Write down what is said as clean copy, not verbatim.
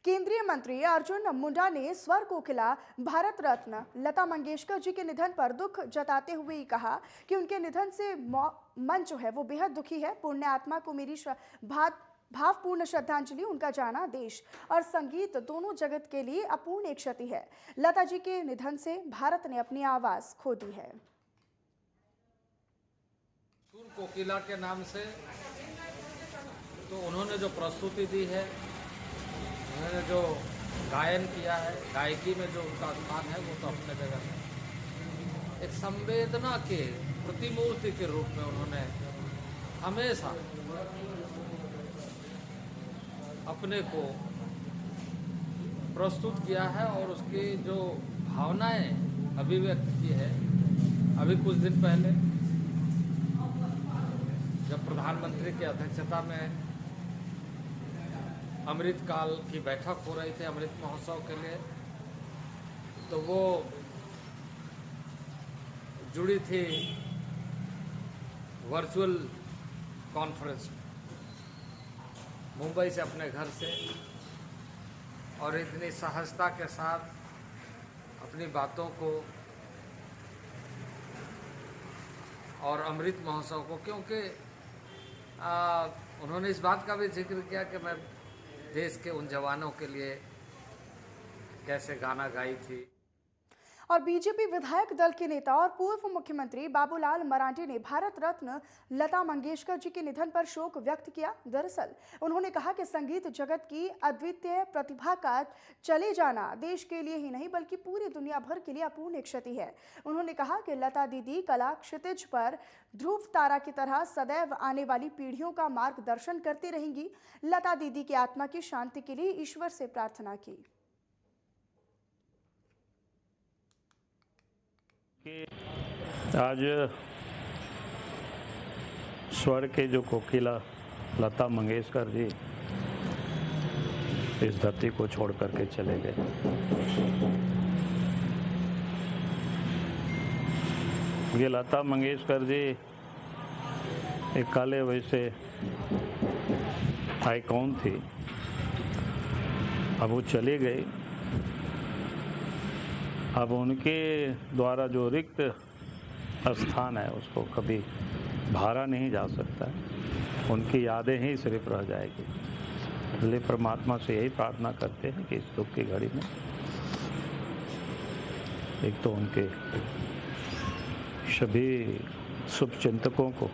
केंद्रीय मंत्री अर्जुन मुंडा ने स्वर कोकिला भारत रत्न लता मंगेशकर जी के निधन पर दुख जताते हुए कहा कि उनके निधन से मन जो है वो बेहद दुखी है। पुण्य आत्मा को मेरी भावपूर्ण श्रद्धांजलि। उनका जाना देश और संगीत दोनों जगत के लिए अपूर्ण एक क्षति है। लता जी के निधन से भारत ने अपनी आवाज खो दी है। सुर कोकिला के नाम से तो उन्होंने जो प्रस्तुति दी है, उन्होंने जो गायन किया है, गायकी में जो उनका स्थान है वो तो अपने जगह है। एक संवेदना के प्रतिमूर्ति के रूप में उन्होंने हमेशा अपने को प्रस्तुत किया है और उसकी जो भावनाएं अभिव्यक्त की है। अभी कुछ दिन पहले जब प्रधानमंत्री की अध्यक्षता में अमृतकाल की बैठक हो रही थी अमृत महोत्सव के लिए, तो वो जुड़ी थी वर्चुअल कॉन्फ्रेंस मुंबई से अपने घर से, और इतनी सहजता के साथ अपनी बातों को और अमृत महोत्सव को, क्योंकि उन्होंने इस बात का भी जिक्र किया कि मैं देश के उन जवानों के लिए कैसे गाना गाई थी। और बीजेपी विधायक दल के नेता और पूर्व मुख्यमंत्री बाबूलाल मरांडी ने भारत रत्न लता मंगेशकर जी के निधन पर शोक व्यक्त किया। दरअसल उन्होंने कहा कि संगीत जगत की अद्वितीय प्रतिभा का चले जाना देश के लिए ही नहीं बल्कि पूरी दुनिया भर के लिए अपूर्ण क्षति है। उन्होंने कहा कि लता दीदी कला क्षितिज पर ध्रुव तारा की तरह सदैव आने वाली पीढ़ियों का मार्गदर्शन करती रहेंगी। लता दीदी की आत्मा की शांति के लिए ईश्वर से प्रार्थना की। आज स्वर के जो कोकिला लता मंगेशकर जी इस धरती को छोड़ करके चले गए। ये लता मंगेशकर जी एक काले वैसे आइकॉन थी, अब वो चले गए। अब उनके द्वारा जो रिक्त स्थान है उसको कभी भरा नहीं जा सकता है, उनकी यादें ही सिर्फ रह जाएगी। इसलिए परमात्मा से यही प्रार्थना करते हैं कि इस दुख की घड़ी में एक तो उनके सभी शुभचिंतकों को